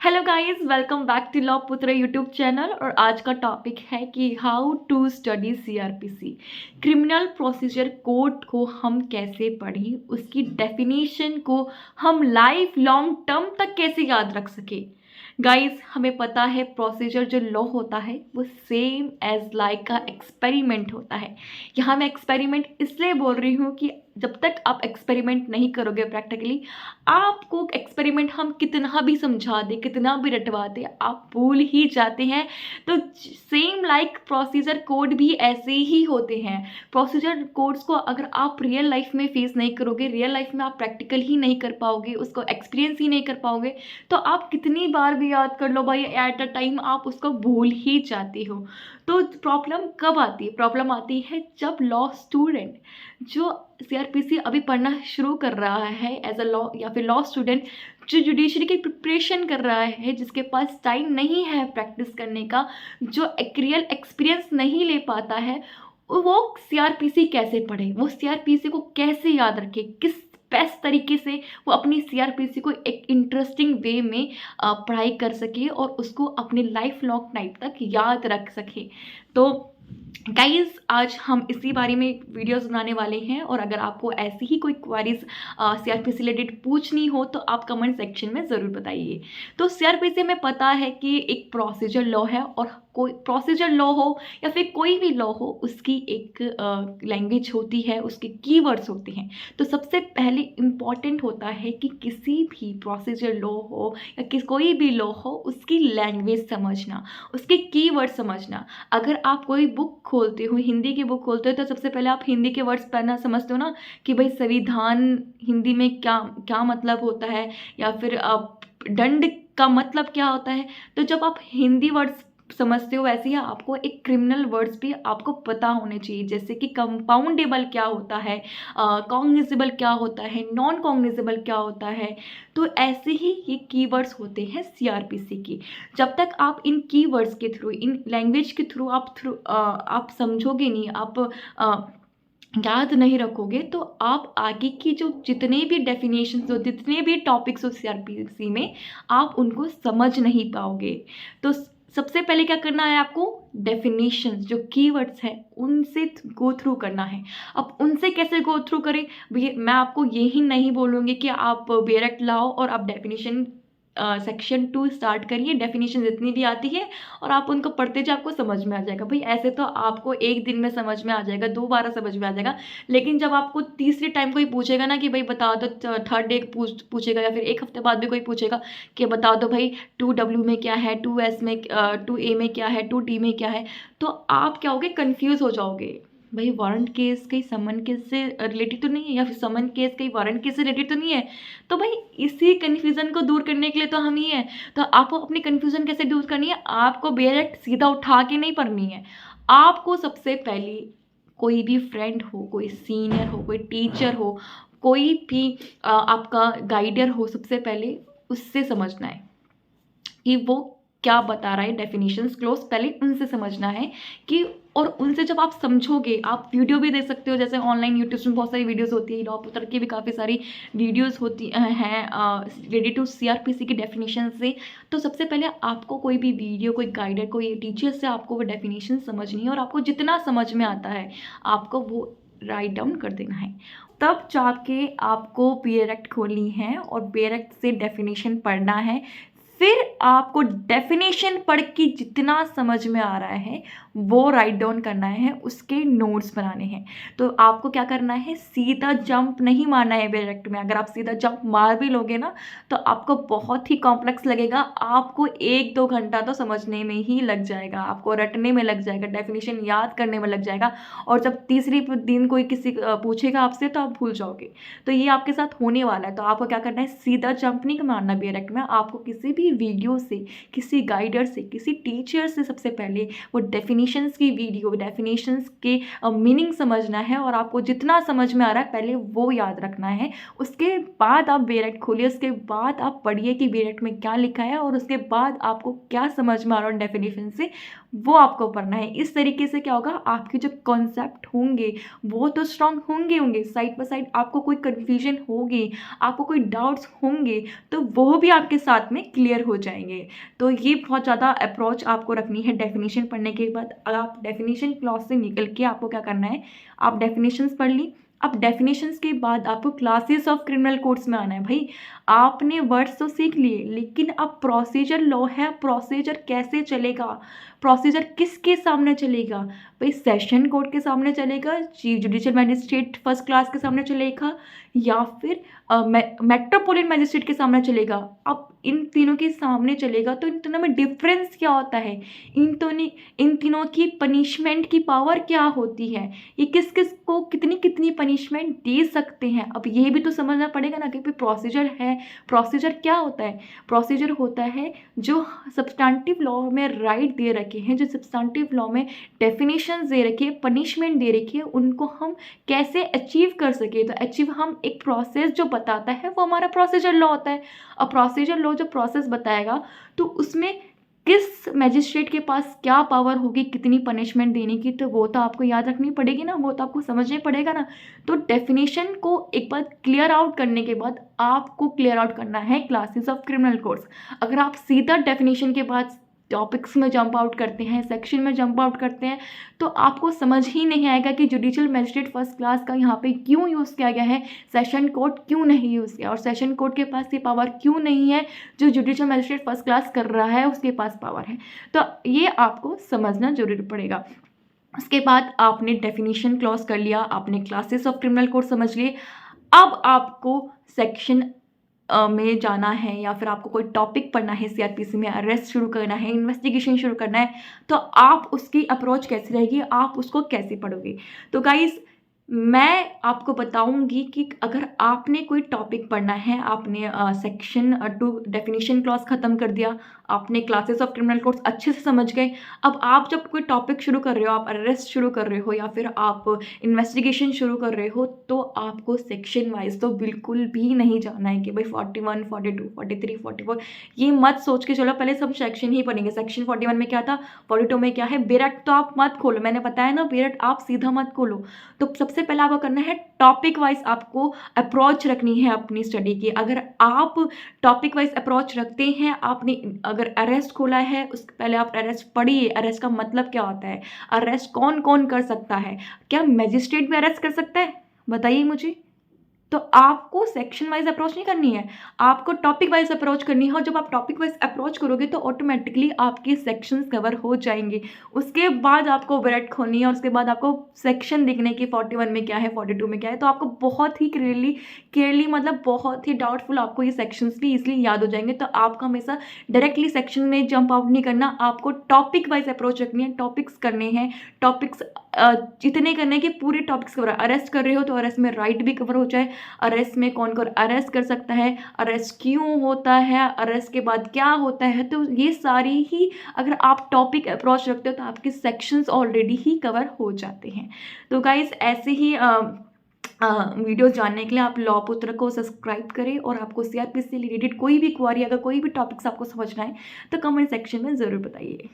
Hello guys, welcome back to law Putra YouTube channel. और आज का टॉपिक है कि how to study CrPC, criminal procedure code को हम कैसे पढ़ें, उसकी डेफिनेशन को हम लाइफ लॉन्ग टर्म तक कैसे याद रख सके। गाइस, हमें पता है प्रोसीजर जो लॉ होता है वो सेम एज लाइक का एक्सपेरिमेंट होता है। यहाँ मैं एक्सपेरिमेंट इसलिए बोल रही हूँ कि जब तक आप एक्सपेरिमेंट नहीं करोगे प्रैक्टिकली, आपको एक्सपेरिमेंट हम कितना भी समझा दें, कितना भी रटवा दें, आप भूल ही जाते हैं। तो सेम लाइक प्रोसीजर कोड भी ऐसे ही होते हैं। प्रोसीजर कोड्स को अगर आप रियल लाइफ में फेस नहीं करोगे, रियल लाइफ में आप प्रैक्टिकल ही नहीं कर पाओगे, उसको एक्सपीरियंस ही नहीं कर पाओगे, तो आप कितनी बार भी याद कर लो भाई, एट अ टाइम आप उसको भूल ही जाते हो। तो प्रॉब्लम कब आती है? प्रॉब्लम आती है जब लॉ स्टूडेंट जो सीआरपीसी अभी पढ़ना शुरू कर रहा है एज अ लॉ, या फिर लॉ स्टूडेंट जो जुडिशरी की प्रिपरेशन कर रहा है, जिसके पास टाइम नहीं है प्रैक्टिस करने का, जो एक रियल एक्सपीरियंस नहीं ले पाता है, वो सीआरपीसी कैसे पढ़े, वो सीआरपीसी को कैसे याद रखे, किस बेस्ट तरीके से वो अपनी सीआरपीसी को एक इंटरेस्टिंग वे में पढ़ाई कर सके और उसको अपने लाइफ लॉन्ग टाइम तक याद रख सके। तो गाइज, आज हम इसी बारे में वीडियोस बनाने वाले हैं। और अगर आपको ऐसी ही कोई क्वारीज सीआरपीसी रिलेटेड पूछनी हो तो आप कमेंट सेक्शन में ज़रूर बताइए। तो सीआरपीसी में पता है कि एक प्रोसीजर लॉ है, और कोई प्रोसीजर लॉ हो या फिर कोई भी लॉ हो, उसकी एक लैंग्वेज होती है, उसके कीवर्ड्स होते हैं। तो सबसे पहले इम्पॉर्टेंट होता है कि किसी भी प्रोसीजर लॉ हो या कोई भी लॉ हो, उसकी लैंग्वेज समझना, उसके कीवर्ड समझना। अगर आप कोई बुक खोलते हो, हिंदी की बुक खोलते हो, तो सबसे पहले आप हिंदी के वर्ड्स पढ़ना समझते हो ना, कि भाई संविधान हिंदी में क्या क्या मतलब होता है, या फिर दंड का मतलब क्या होता है। तो जब आप हिंदी वर्ड्स समझते हो, वैसे ही आपको एक क्रिमिनल वर्ड्स भी आपको पता होने चाहिए, जैसे कि कंपाउंडेबल क्या होता है, कॉग्निजेबल क्या होता है, नॉन कॉग्निजेबल क्या होता है। तो ऐसे ही ये कीवर्ड्स होते हैं सीआरपीसी की। जब तक आप इन कीवर्ड्स के थ्रू, इन लैंग्वेज के थ्रू आप समझोगे नहीं, आप याद नहीं रखोगे, तो आप आगे की जो जितने भी डेफिनेशंस हो, जितने भी टॉपिक्स हो सीआरपीसी में, आप उनको समझ नहीं पाओगे। तो सबसे पहले क्या करना है आपको? डेफिनेशंस, जो कीवर्ड्स हैं, उनसे गो थ्रू करना है। अब उनसे कैसे गो थ्रू करें भैया? मैं आपको यही नहीं बोलूँगी कि आप डायरेक्ट लाओ और आप डेफिनेशन सेक्शन 2 स्टार्ट करिए, डेफिनेशन जितनी भी आती है और आप उनको पढ़ते जाओ, आपको समझ में आ जाएगा। भाई ऐसे तो आपको एक दिन में समझ में आ जाएगा, 2 बार समझ में आ जाएगा, लेकिन जब आपको तीसरे टाइम कोई पूछेगा ना कि भाई बता दो, थर्ड डे पूछेगा, या फिर एक हफ्ते बाद भी कोई पूछेगा कि बता दो भाई 2W में क्या है, 2S में 2A में क्या है, 2D में क्या है, तो आप क्या होगे? कन्फ्यूज़ हो जाओगे। भाई वारंट केस कहीं समन केस से रिलेटेड तो नहीं है, या फिर समन केस कहीं वारंट केस से रिलेटेड तो नहीं है। तो भाई इसी कन्फ्यूज़न को दूर करने के लिए तो हम ही हैं। तो आपको अपनी कन्फ्यूज़न कैसे दूर करनी है? आपको डायरेक्ट सीधा उठा के नहीं पढ़नी है। आपको सबसे पहले कोई भी फ्रेंड हो, कोई सीनियर हो, कोई टीचर हो, कोई भी आपका गाइडर हो, सबसे पहले उससे समझना है कि वो क्या बता रहा है, डेफिनेशंस क्लोज पहले उनसे समझना है कि, और उनसे जब आप समझोगे, आप वीडियो भी दे सकते हो, जैसे ऑनलाइन यूट्यूब में बहुत सारी वीडियोस होती है, लॉ पुत्र की भी काफ़ी सारी वीडियोस होती हैं रेडी टू सीआरपीसी की डेफिनेशन से। तो सबसे पहले आपको कोई भी वीडियो, कोई गाइडर, कोई टीचर से आपको वो डेफिनेशन समझनी है, और आपको जितना समझ में आता है आपको वो राइट डाउन कर देना है। तब जाके आपको डायरेक्ट खोलनी है और डायरेक्ट से डेफिनेशन पढ़ना है। फिर आपको डेफिनेशन पढ़ के जितना समझ में आ रहा है वो राइट डाउन करना है, उसके नोट्स बनाने हैं। तो आपको क्या करना है? सीधा जंप नहीं मारना है डायरेक्ट में। अगर आप सीधा जंप मार भी लोगे ना, तो आपको बहुत ही कॉम्प्लेक्स लगेगा, आपको 1-2 घंटा तो समझने में ही लग जाएगा, आपको रटने में लग जाएगा, डेफिनेशन याद करने में लग जाएगा, और जब तीसरी दिन कोई किसी पूछेगा आपसे तो आप भूल जाओगे। तो ये आपके साथ होने वाला है। तो आपको क्या करना है? सीधा जंप नहीं मारना डायरेक्ट में, आपको किसी भी वीडियो से, किसी गाइडर से, किसी टीचर से सबसे पहले वो डेफिनेशंस की वीडियो, डेफिनेशंस के मीनिंग समझना है, और आपको जितना समझ में आ रहा है पहले वो याद रखना है। उसके बाद आप डायरेक्ट खोलिए, उसके बाद आप पढ़िए कि डायरेक्ट में क्या लिखा है, और उसके बाद आपको क्या समझ में आ रहा है डेफिनेशन से, वो आपको पढ़ना है। इस तरीके से क्या होगा, आपके जो कॉन्सेप्ट होंगे वो तो स्ट्रांग होंगे होंगे, साइड बाय साइड आपको कोई कन्फ्यूजन होगी, आपको कोई डाउट्स होंगे तो वो भी आपके साथ में क्लियर हो जाएंगे। तो ये बहुत ज़्यादा अप्रोच आपको रखनी है डेफिनेशन पढ़ने के बाद। आप डेफिनेशन क्लॉज से निकल के आपको क्या करना है, आप डेफिनेशंस पढ़ ली। अब डेफिनेशंस के बाद आपको क्लासेस ऑफ क्रिमिनल कोड्स में आना है। भाई आपने वर्ड्स तो सीख लिए, लेकिन अब प्रोसीजर लॉ है, प्रोसीजर कैसे चलेगा, प्रोसीजर किसके सामने चलेगा। भाई सेशन कोर्ट के सामने चलेगा, chief judicial magistrate first class के सामने चलेगा, या फिर मेट्रोपोलिटन मैजिस्ट्रेट के सामने चलेगा। अब इन तीनों के सामने चलेगा तो इन तीनों में डिफरेंस क्या होता है, इन तीनों की पनिशमेंट की पावर क्या होती है, ये किस किस को कितनी कितनी पनिशमेंट दे सकते हैं। अब ये भी तो समझना पड़ेगा ना कि भाई प्रोसीजर है, प्रोसीजर क्या होता है। प्रोसीजर होता है जो सब्सटैंटिव लॉ में राइट दे रखे हैं, जो सब्सटैंटिव लॉ में डेफिनेशंस दे रखी है, पनिशमेंट दे रखी है, उनको हम कैसे अचीव कर सके। तो अचीव हम एक प्रोसेस जो बताता है वो हमारा प्रोसीजर लॉ होता है। अब प्रोसीजर लॉ जो प्रोसेस बताएगा तो उसमें किस मैजिस्ट्रेट के पास क्या पावर होगी कितनी पनिशमेंट देने की, तो वो तो आपको याद रखनी पड़ेगी ना, वो तो आपको समझना पड़ेगा ना। तो डेफिनेशन को एक बार क्लियर आउट करने के बाद आपको क्लियर आउट करना है क्लासेस ऑफ क्रिमिनल कोड्स। अगर आप सीधा डेफिनेशन के बाद टॉपिक्स में जंप आउट करते हैं, सेक्शन में जंप आउट करते हैं, तो आपको समझ ही नहीं आएगा कि जुडिशियल मैजिस्ट्रेट फर्स्ट क्लास का यहाँ पे क्यों यूज़ किया गया है, सेशन कोर्ट क्यों नहीं यूज़ किया, और सेशन कोर्ट के पास ये पावर क्यों नहीं है जो जुडिशियल मैजिस्ट्रेट फर्स्ट क्लास कर रहा है उसके पास पावर है। तो ये आपको समझना जरूर पड़ेगा। उसके बाद आपने डेफिनेशन क्लॉज कर लिया, आपने क्लासेस ऑफ क्रिमिनल कोड समझ लिए। अब आपको सेक्शन में जाना है या फिर आपको कोई टॉपिक पढ़ना है, सीआरपीसी में अरेस्ट शुरू करना है, इन्वेस्टिगेशन शुरू करना है, तो आप उसकी अप्रोच कैसी रहेगी, आप उसको कैसे पढ़ोगे। तो गाइस मैं आपको बताऊंगी कि अगर आपने कोई टॉपिक पढ़ना है, आपने सेक्शन 2 डेफिनेशन क्लॉज ख़त्म कर दिया, आपने क्लासेस ऑफ क्रिमिनल कोड्स अच्छे से समझ गए, अब आप जब कोई टॉपिक शुरू कर रहे हो, आप अरेस्ट शुरू कर रहे हो या फिर आप इन्वेस्टिगेशन शुरू कर रहे हो, तो आपको सेक्शन वाइज तो बिल्कुल भी नहीं जाना है कि भाई 41, 42, 43, 44 ये मत सोच के चलो पहले सब सेक्शन ही पढ़ेंगे। सेक्शन 41 में क्या था, 42 में क्या है, बेरट तो आप मत खोलो, मैंने बताया ना बेरट आप सीधा मत खोलो। तो सबसे पहले आपको करना है टॉपिक वाइज आपको अप्रोच रखनी है अपनी स्टडी की। अगर आप टॉपिक वाइज अप्रोच रखते हैं, आपने अगर अरेस्ट खोला है उसके पहले आप अरेस्ट पढ़िए, अरेस्ट का मतलब क्या होता है, अरेस्ट कौन कौन कर सकता है, क्या मैजिस्ट्रेट भी अरेस्ट कर सकता है, बताइए मुझे। तो आपको सेक्शन वाइज अप्रोच नहीं करनी है, आपको टॉपिक वाइज अप्रोच करनी है। और जब आप टॉपिक वाइज अप्रोच करोगे तो ऑटोमेटिकली आपके सेक्शंस कवर हो जाएंगे। उसके बाद आपको ब्रेड खोलनी है और उसके बाद आपको सेक्शन देखने की 41 में क्या है, 42 में क्या है, तो आपको बहुत ही क्लियरली मतलब बहुत ही डाउटफुल आपको ये सेक्शंस भी इसलिए याद हो जाएंगे। तो आपको हमेशा डायरेक्टली सेक्शन में जंप आउट नहीं करना, आपको टॉपिक वाइज अप्रोच रखनी है, टॉपिक्स करने हैं, टॉपिक्स जितने करने के पूरे टॉपिक्स कवर। अरेस्ट कर रहे हो तो अरेस्ट में राइट भी कवर हो जाए, अरेस्ट में कौन कौन अरेस्ट कर सकता है, अरेस्ट क्यों होता है, अरेस्ट के बाद क्या होता है, तो ये सारी ही अगर आप टॉपिक अप्रोच रखते हो तो आपके सेक्शंस ऑलरेडी ही कवर हो जाते हैं। तो गाइस ऐसे ही वीडियो जानने के लिए आप लॉ पुत्र को सब्सक्राइब करें, और आपको सीआरपीसी से रिलेटेड कोई भी क्वेरी, अगर कोई भी टॉपिक्स आपको समझना है तो कमेंट सेक्शन में ज़रूर बताइए।